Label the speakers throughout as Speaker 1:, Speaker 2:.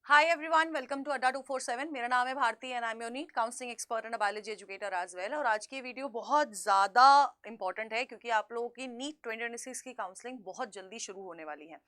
Speaker 1: Hi everyone, welcome to अड्डा 247। मेरा नाम है Bharti and I am your NEET counselling expert and biology educator as well. और आज की वीडियो बहुत ज़्यादा इंपॉर्टेंट है क्योंकि आप लोगों की नीट 2026 की काउंसलिंग बहुत जल्दी शुरू होने वाली है।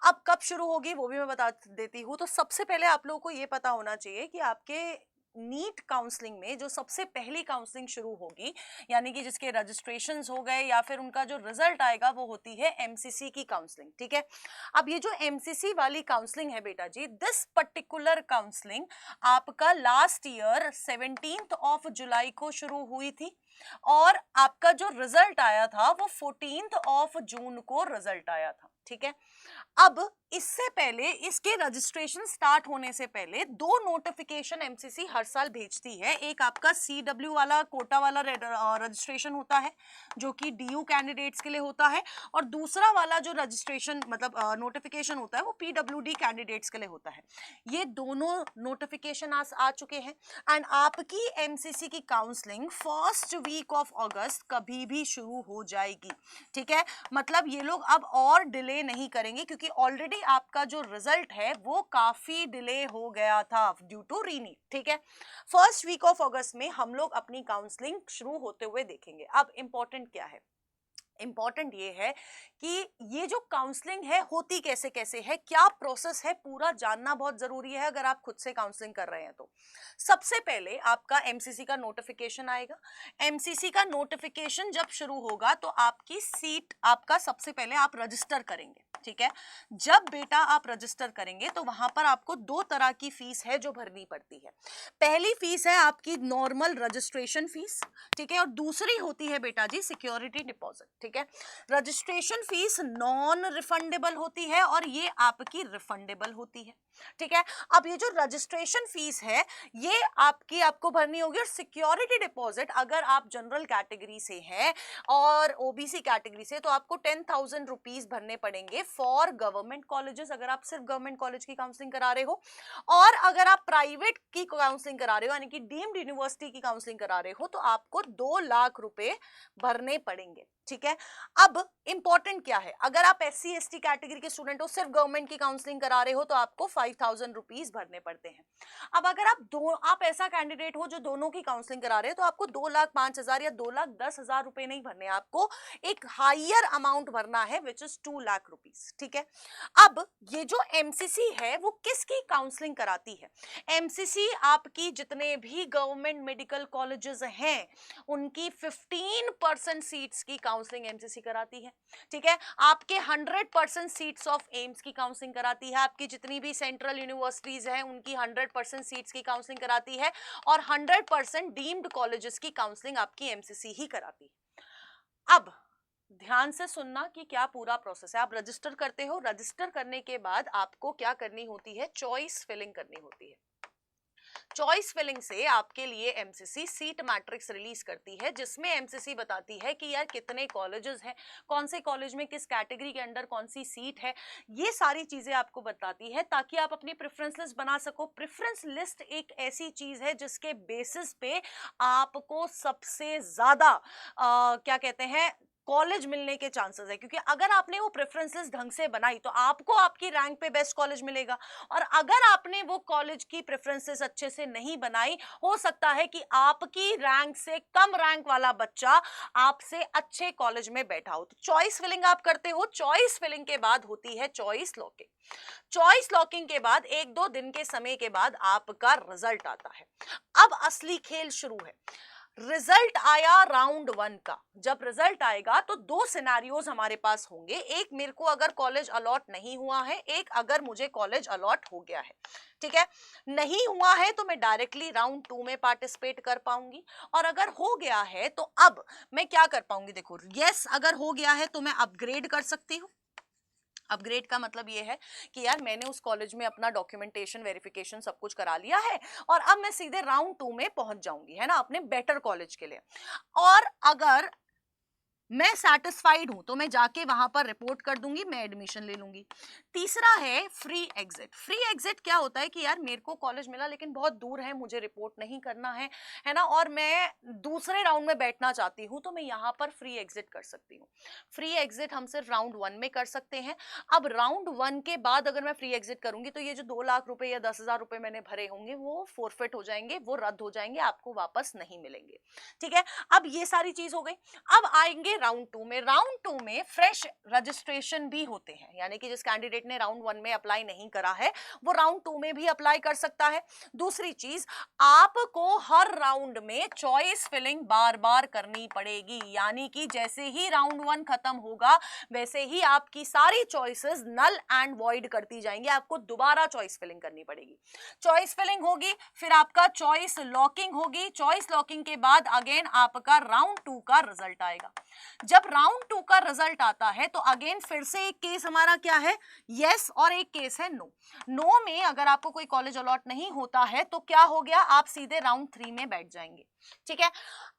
Speaker 1: अब कब शुरू होगी वो भी मैं बता देती हूँ। तो सबसे पहले आप लोगों को ये पता होना चाहिए कि आपके नीट काउंसलिंग में जो सबसे पहली काउंसलिंग शुरू होगी, यानी कि जिसके रजिस्ट्रेशंस हो गए या फिर उनका जो रिजल्ट आएगा, वो होती है एमसीसी की काउंसलिंग। ठीक है। अब ये जो एमसीसी वाली काउंसलिंग है बेटा जी, दिस पर्टिकुलर काउंसलिंग आपका लास्ट ईयर 17 ऑफ जुलाई को शुरू हुई थी और आपका जो रिजल्ट आया था वो 14 ऑफ जून को रिजल्ट आया था। ठीक है। अब इससे पहले, इसके रजिस्ट्रेशन स्टार्ट होने से पहले दो नोटिफिकेशन एमसीसी हर साल भेजती है। एक आपका सीडब्ल्यू वाला कोटा वाला रजिस्ट्रेशन होता है जो कि डीयू कैंडिडेट्स के लिए होता है, और दूसरा वाला जो रजिस्ट्रेशन मतलब नोटिफिकेशन होता है वो पीडब्ल्यूडी कैंडिडेट्स के लिए होता है। ये दोनों नोटिफिकेशन आ चुके हैं एंड आपकी एमसीसी की counselling first week of August कभी भी शुरू हो जाएगी। ठीक है। मतलब ये लोग अब और डिले नहीं करेंगे क्योंकि ऑलरेडी आपका जो रिजल्ट है वो काफी डिले हो गया था ड्यू टू रीनीट। ठीक है। फर्स्ट वीक ऑफ अगस्त में हम लोग अपनी काउंसलिंग शुरू होते हुए देखेंगे। अब इंपॉर्टेंट क्या है? इंपॉर्टेंट ये है कि ये जो काउंसलिंग है होती कैसे कैसे है, क्या प्रोसेस है, पूरा जानना बहुत जरूरी है अगर आप खुद से काउंसलिंग कर रहे हैं तो। सबसे पहले आपका एमसीसी का नोटिफिकेशन आएगा। एमसीसी का नोटिफिकेशन जब शुरू होगा तो आपकी सीट, आपका सबसे पहले आप रजिस्टर करेंगे। ठीक है। जब बेटा आप रजिस्टर करेंगे तो वहां पर आपको दो तरह की फीस है जो भरनी पड़ती है। पहली फीस है आपकी नॉर्मल रजिस्ट्रेशन फीस। ठीक है। और दूसरी होती है बेटा जी सिक्योरिटी डिपॉजिट। ठीक है। रजिस्ट्रेशन फीस नॉन रिफंडेबल होती है और ये आपकी रिफंडेबल होती है। ठीक है। अब ये जो रजिस्ट्रेशन फीस है ये आपको भरनी होगी, और सिक्योरिटी डिपॉजिट अगर आप जनरल कैटेगरी से हैं और ओबीसी कैटेगरी से तो आपको 10,000 रुपीज भरने पड़ेंगे फॉर गवर्नमेंट कॉलेजेस, अगर आप सिर्फ गवर्नमेंट कॉलेज की काउंसलिंग करा रहे हो। और अगर आप प्राइवेट की काउंसलिंग करा रहे हो यानी कि डीम्ड यूनिवर्सिटी की काउंसलिंग करा रहे हो तो आपको 2 लाख रुपए भरने पड़ेंगे। ठीक है। अब इंपॉर्टेंट क्या है, अगर आप एससी एसटी कैटेगरी के स्टूडेंट हो, सिर्फ गवर्नमेंट की काउंसलिंग करा रहे हो तो आपको 5,000 रुपीज भरने पड़ते हैं। अब अगर आप ऐसा कैंडिडेट हो जो दोनों की काउंसलिंग करा रहे हो तो आपको 2,05,000 या 2,10,000 रुपए नहीं भरने, आपको एक हायर अमाउंट भरना है विच इज 2 लाख रुपीज। ठीक है। अब ये जो एमसीसी है वो किसकी काउंसलिंग कराती है? एमसीसी आपकी जितने भी गवर्नमेंट मेडिकल कॉलेजेस हैं उनकी 15% सीट्स की काउंसलिंग एमसीसी कराती है। ठीक है। आपके 100% सीट्स ऑफ एम्स की काउंसलिंग कराती है। आपकी जितनी भी सेंट्रल यूनिवर्सिटीज हैं उनकी 100% सीट्स की काउंसलिंग कराती है, और 100% डीम्ड कॉलेजेस की काउंसलिंग आपकी एमसीसी ही कराती है। अब ध्यान से सुनना कि क्या पूरा प्रोसेस है। आप रजिस्टर करते हो, रजिस्टर करने के बाद आपको क्या करनी होती है? चॉइस फिलिंग करनी होती है। चॉइस फिलिंग से आपके लिए एमसीसी सीट मैट्रिक्स रिलीज करती है जिसमें एमसीसी बताती है कि यार कितने कॉलेजेस हैं, कौन से कॉलेज में किस कैटेगरी के अंडर कौन सी सीट है। ये सारी चीजें आपको बताती है ताकि आप अपनी प्रेफरेंस लिस्ट बना सको। प्रेफरेंस लिस्ट एक ऐसी चीज है जिसके बेसिस पे आपको सबसे ज्यादा क्या कहते हैं कॉलेज मिलने के चांसेस है, क्योंकि अगर आपने वो प्रेफरेंसेस ढंग से बनाई तो आपको आपकी रैंक पे बेस्ट कॉलेज मिलेगा। और अगर आपने वो कॉलेज की प्रेफरेंसेस अच्छे से नहीं बनाई, हो सकता है कि आपकी रैंक से कम रैंक वाला बच्चा आपसे अच्छे कॉलेज में बैठा हो। तो चॉइस फिलिंग आप करते हो। चॉइस फिलिंग के बाद होती है चॉइस लॉकिंग। चॉइस लॉकिंग के बाद 1-2 दिन के समय के बाद आपका रिजल्ट आता है। अब असली खेल शुरू है। रिजल्ट आया राउंड 1 का। जब रिजल्ट आएगा तो दो सिनेरियोज हमारे पास होंगे, एक मेरे को अगर कॉलेज अलॉट नहीं हुआ है, एक अगर मुझे कॉलेज अलॉट हो गया है। ठीक है। नहीं हुआ है तो मैं डायरेक्टली राउंड 2 में पार्टिसिपेट कर पाऊंगी, और अगर हो गया है तो अब मैं क्या कर पाऊंगी? देखो, यस अगर हो गया है तो मैं अपग्रेड कर सकती हूँ। अपग्रेड का मतलब ये है कि यार मैंने उस कॉलेज में अपना डॉक्यूमेंटेशन वेरिफिकेशन सब कुछ करा लिया है और अब मैं सीधे राउंड 2 में पहुंच जाऊंगी, है ना, अपने बेटर कॉलेज के लिए। और अगर मैं सेटिस्फाइड हूं तो मैं जाके वहां पर रिपोर्ट कर दूंगी, मैं एडमिशन ले लूंगी। तीसरा है फ्री एग्जिट। फ्री एग्जिट क्या होता है कि यार मेरे को कॉलेज मिला लेकिन बहुत दूर है, मुझे रिपोर्ट नहीं करना है ना, और मैं दूसरे राउंड में बैठना चाहती हूँ, तो मैं यहाँ पर फ्री एग्जिट कर सकती हूँ। फ्री एग्जिट हम सिर्फ राउंड 1 में कर सकते हैं। अब राउंड 1 के बाद अगर मैं फ्री एग्जिट करूंगी तो ये जो 2 लाख रुपए या 10,000 रुपए मैंने भरे होंगे वो फोरफिट हो जाएंगे, वो रद्द हो जाएंगे, आपको वापस नहीं मिलेंगे। ठीक है, अब ये सारी चीज हो गई। अब आएंगे राउंड 2 में। राउंड 2 में फ्रेश रजिस्ट्रेशन भी होते हैं, यानी कि जिस कैंडिडेट ने राउंड 1 में अप्लाई नहीं करा है वो राउंड 2 में भी अप्लाई कर सकता है। दूसरी चीज, आपको हर राउंड में चॉइस फिलिंग बार बार करनी पड़ेगी, यानी कि जैसे ही राउंड 1 खत्म होगा वैसे ही आपकी सारी चॉइसेस नल एंड वॉइड करती जाएंगी, आपको दोबारा चॉइस फिलिंग करनी पड़ेगी। चॉइस फिलिंग होगी, फिर आपका चॉइस लॉकिंग होगी, चॉइस लॉकिंग के बाद अगेन आपका राउंड 2 का रिजल्ट आएगा। जब राउंड 2 का रिजल्ट आता है तो अगेन फिर से एक केस हमारा क्या है, यस, और एक केस है नो। नो में अगर आपको कोई कॉलेज अलॉट नहीं होता है तो क्या हो गया, आप सीधे राउंड 3 में बैठ जाएंगे। ठीक है,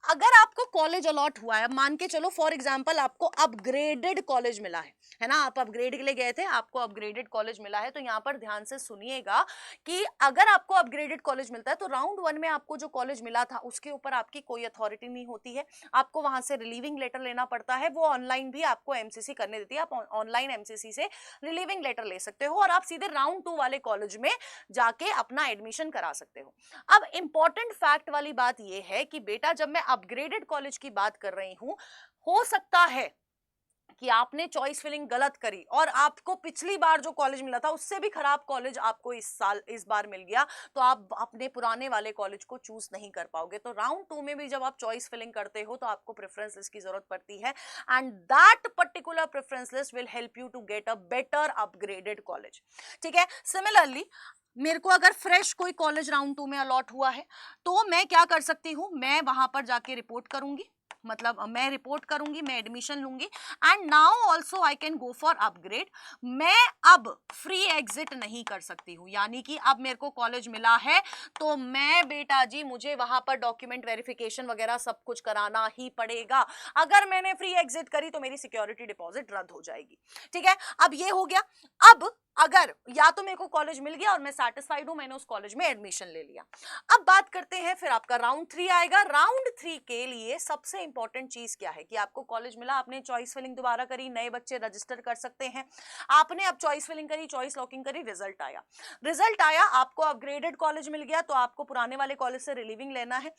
Speaker 1: अगर आपको कॉलेज अलॉट हुआ है, मान के चलो फॉर एग्जांपल आपको अपग्रेडेड कॉलेज मिला है ना, आप अपग्रेड के लिए गए थे, आपको अपग्रेडेड कॉलेज मिला है, तो यहां पर ध्यान से सुनिएगा कि अगर आपको अपग्रेडेड कॉलेज मिलता है तो राउंड 1 में आपको जो कॉलेज मिला था उसके ऊपर आपकी कोई अथॉरिटी नहीं होती है, आपको वहां से रिलीविंग लेटर लेना पड़ता है। वो ऑनलाइन भी आपको एमसीसी करने देती है, आप ऑनलाइन एमसीसी से रिलीविंग लेटर ले सकते हो और आप सीधे राउंड 2 वाले कॉलेज में जाके अपना एडमिशन करा सकते हो। अब इंपॉर्टेंट फैक्ट वाली बात यह है कि बेटा जब मैं अपग्रेडेड कॉलेज की बात कर रही हूं, हो सकता है कि आपने चॉइस फिलिंग गलत करी और आपको पिछली बार जो कॉलेज मिला था उससे भी खराब कॉलेज आपको इस बार मिल गया, तो आप अपने पुराने वाले कॉलेज को चूज नहीं कर पाओगे। तो राउंड 2 में भी जब आप चॉइस फिलिंग करते हो तो आपको प्रेफरेंस लिस्ट की जरूरत पड़ती है, and that particular preference list will help you to get a better upgraded college. ठीक है, सिमिलरली मेरे को अगर फ्रेश कोई कॉलेज राउंड 2 में अलॉट हुआ है तो मैं क्या कर सकती हूं, मैं वहां पर जाके रिपोर्ट करूंगी, मतलब मैं रिपोर्ट करूंगी, मैं एडमिशन लूंगी, and now also I can go for upgrade. मैं अब फ्री एग्जिट नहीं कर सकती हूँ, यानी कि अब मेरे को कॉलेज मिला है तो मैं बेटा जी मुझे वहां पर डॉक्यूमेंट वेरिफिकेशन वगैरह सब कुछ कराना ही पड़ेगा। अगर मैंने फ्री एग्जिट करी तो मेरी सिक्योरिटी डिपॉजिट रद्द हो जाएगी। ठीक है, अब ये हो गया। अब अगर या तो मेरे को कॉलेज मिल गया और मैं सेटिस्फाइड हूं, मैंने उस कॉलेज में एडमिशन ले लिया। अब बात करते हैं, फिर आपका राउंड 3 आएगा। राउंड 3 के लिए सबसे इंपॉर्टेंट चीज क्या है कि आपको कॉलेज मिला, आपने चॉइस फिलिंग दोबारा करी, नए बच्चे रजिस्टर कर सकते हैं, आपने अब चॉइस फिलिंग करी, चॉइस लॉकिंग करी, रिजल्ट आया, आपको अपग्रेडेड कॉलेज मिल गया, तो आपको पुराने वाले कॉलेज से रिलीविंग लेना है।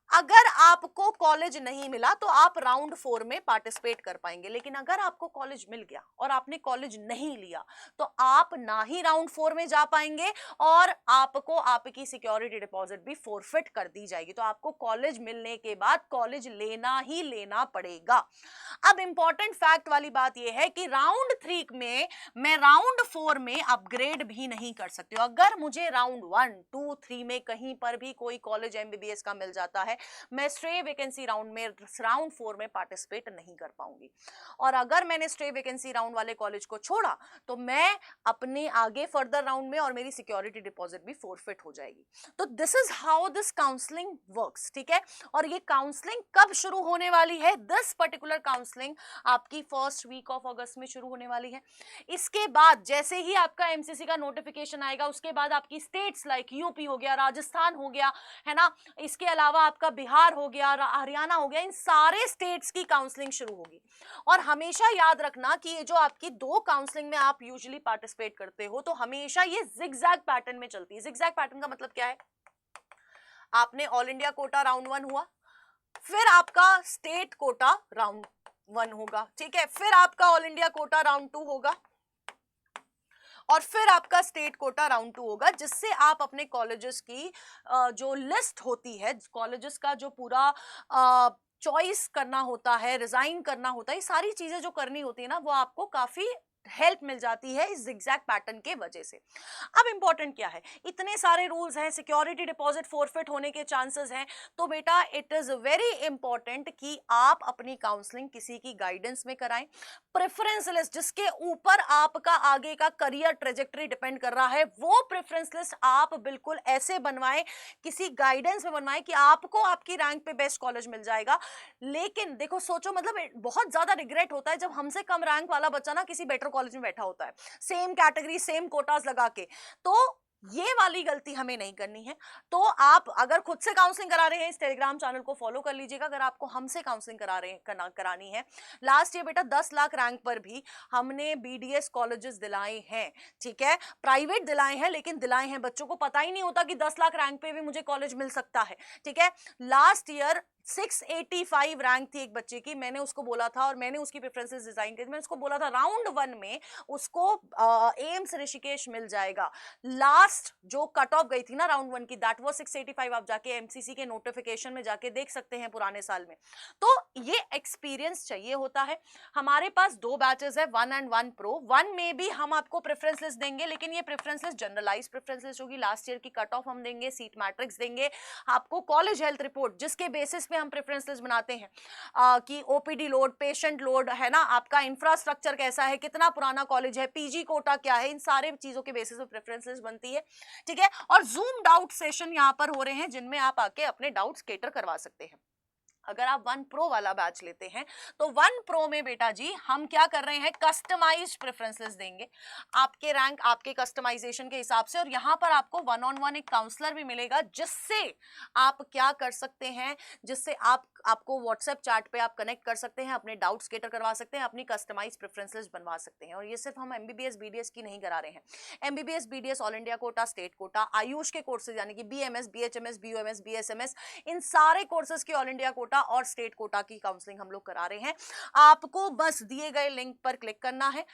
Speaker 1: अगर आपको कॉलेज नहीं मिला तो आप राउंड 4 में पार्टिसिपेट कर पाएंगे, लेकिन अगर आपको कॉलेज मिल गया और आपने कॉलेज नहीं लिया तो आप ना ही राउंड 4 में जा पाएंगे और आपको आपकी सिक्योरिटी डिपॉजिट भी फोरफिट कर दी जाएगी। तो आपको कॉलेज मिलने के बाद कॉलेज लेना ही लेना पड़ेगा। अब इंपॉर्टेंट फैक्ट वाली बात यह है कि राउंड 3 में मैं राउंड 4 में अपग्रेड भी नहीं कर सकती हूँ। अगर मुझे राउंड 1, 2, 3 में कहीं पर भी कोई कॉलेज एमबीबीएस का मिल जाता है, मैं स्ट्रे वैकेंसी राउंड में राउंड 4 में पार्टिसिपेट नहीं कर पाऊंगी। और अगर मैंने स्ट्रे वैकेंसी राउंड वाले कॉलेज को छोड़ा तो मैं अपने आगे फर्दर राउंड में और मेरी सिक्योरिटी डिपॉजिट भी फोरफिट हो जाएगी। तो this is how this counselling works. ठीक है, और ये काउंसलिंग कब शुरू होने वाली है, दिस पर्टिकुलर काउंसलिंग आपकी फर्स्ट वीक ऑफ अगस्त में शुरू होने वाली है। इसके बाद जैसे ही आपका एमसीसी का नोटिफिकेशन आएगा उसके बाद आपकी स्टेट्स लाइक यूपी हो गया, राजस्थान हो गया, है ना, इसके अलावा आपका बिहार हो गया, हरियाणा हो गया, इन सारे स्टेट्स की काउंसलिंग शुरू होगी। और हमेशा याद रखना कि ये जो आपकी 2 काउंसलिंग में आप यूजुअली पार्टिसिपेट करते हो तो हमेशा ये जिगजैग पैटर्न में चलती है। जिगजैग पैटर्न का मतलब क्या है, आपने ऑल इंडिया कोटा राउंड 1 हुआ, फिर आपका स्टेट कोटा राउंड 1 होगा, ठीक है, फिर आपका ऑल इंडिया कोटा राउंड 2 होगा और फिर आपका स्टेट कोटा राउंड 2 होगा, जिससे आप अपने कॉलेजेस की जो लिस्ट होती है, कॉलेजेस का जो पूरा चॉइस करना होता है, रिजाइन करना होता है, ये सारी चीजें जो करनी होती है ना वो आपको काफी हेल्प मिल जाती है इस zigzag पैटर्न के वजह से। अब इंपॉर्टेंट क्या है, इतने सारे रूल्स हैं, सिक्योरिटी डिपॉजिट फोरफिट होने के चांसेस हैं, तो बेटा इट इज वेरी इंपॉर्टेंट कि आप अपनी काउंसलिंग किसी की गाइडेंस में कराएं। प्रेफरेंस लिस्ट जिसके ऊपर आपका आगे का करियर ट्रेजेक्टरी डिपेंड कर रहा है, वो प्रेफरेंस लिस्ट आप बिल्कुल ऐसे बनवाएं, किसी गाइडेंस में बनवाएं कि आपको आपकी रैंक पे बेस्ट कॉलेज मिल जाएगा। लेकिन देखो सोचो, मतलब बहुत ज्यादा रिग्रेट होता है जब हमसे कम रैंक वाला बच्चा ना किसी बेटर कॉलेज में बैठा होता है, सेम कैटेगरी सेम कोटास लगा के। तो ये वाली गलती हमें नहीं करनी है। तो आप अगर खुद से काउंसलिंग करा रहे हैं, इस टेलीग्राम चैनल को फॉलो कर लीजिएगा। अगर आपको हमसे काउंसलिंग करा रहे हैं करानी है, लास्ट ईयर बेटा 10 लाख रैंक पर भी हमने बीडीएस कॉलेजेस दिलाए हैं, ठीक है, प्राइवेट दिलाए हैं, लेकिन दिलाए हैं। बच्चों को पता ही नहीं होता कि 10 लाख रैंक पे भी मुझे कॉलेज मिल सकता है, ठीक है। लास्ट ईयर 685 रैंक थी एक बच्चे की, मैंने उसको बोला था और मैंने उसकी प्रेफरेंसेस डिजाइन की, मैंने उसको बोला था राउंड 1 में उसको एम्स ऋषिकेश मिल जाएगा। लास्ट जो कट ऑफ गई थी ना राउंड 1 की, दैट वाज 685। आप जाके एमसीसी के नोटिफिकेशन में जाके देख सकते हैं पुराने साल में। तो ये एक्सपीरियंस चाहिए होता है। हमारे पास 2 बैचेस है, 1 एंड 1 प्रो। 1 में भी हम आपको प्रेफरेंस लिस्ट देंगे, लेकिन ये preference list generalize preference list होगी। लास्ट ईयर की कट ऑफ हम देंगे, सीट मैट्रिक्स देंगे, आपको कॉलेज हेल्थ रिपोर्ट जिसके बेसिस पे हम प्रेफरेंस लिस्ट बनाते हैं कि ओपीडी लोड, पेशेंट लोड है ना, आपका इंफ्रास्ट्रक्चर कैसा है, कितना पुराना कॉलेज है, पीजी कोटा क्या है, इन सारे चीजों के बेसिस पे प्रेफरेंस लिस्ट बनती है, ठीक है। और जूम डाउट सेशन यहाँ पर हो रहे हैं जिनमें आप आके अपने डाउट्स केटर करवा सकते हैं। अगर आप 1 प्रो वाला बैच लेते हैं तो 1 प्रो में बेटा जी हम क्या कर रहे हैं, कस्टमाइज्ड प्रेफरेंसेस देंगे, आपके रैंक आपके कस्टमाइजेशन के हिसाब से। और यहां पर आपको 1-on-1 एक काउंसलर भी मिलेगा, जिससे आप क्या कर सकते हैं, जिससे आपको व्हाट्सएप चैट पे आप कनेक्ट कर सकते हैं, अपने डाउट्स क्लियर करवा सकते हैं, अपनी कस्टमाइज प्रेफरेंसेस बनवा सकते हैं। और ये सिर्फ हम एमबीबीएस बीडीएस की नहीं करा रहे हैं, MBBS BDS all India quota, state quota, Ayush के कोर्सेज यानी कि बीएमएस बीएचएमएस बीओएमएस बीएसएमएस, इन सारे कोर्सेज की ऑल इंडिया कोटा और स्टेट कोटा की काउंसलिंग हम लोग करा रहे हैं। आपको बस दिए गए लिंक पर क्लिक करना है,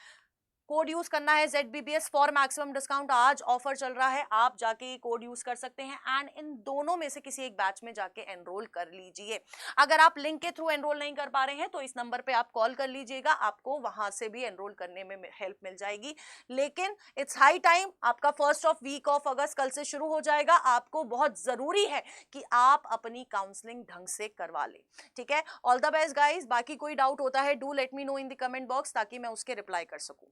Speaker 1: कोड यूज करना है ZBBS फॉर मैक्सिमम डिस्काउंट। आज ऑफर चल रहा है, आप जाके कोड यूज कर सकते हैं एंड इन दोनों में से किसी एक बैच में जाके एनरोल कर लीजिए। अगर आप लिंक के थ्रू एनरोल नहीं कर पा रहे हैं तो इस नंबर पे आप कॉल कर लीजिएगा, आपको वहां से भी एनरोल करने में हेल्प मिल जाएगी। लेकिन इट्स हाई टाइम, आपका first of week of August कल से शुरू हो जाएगा। आपको बहुत जरूरी है कि आप अपनी काउंसलिंग ढंग से करवा लें, ठीक है। All the best guys. बाकी कोई डाउट होता है do let me know in the comment box, ताकि मैं उसके रिप्लाई कर सकूं।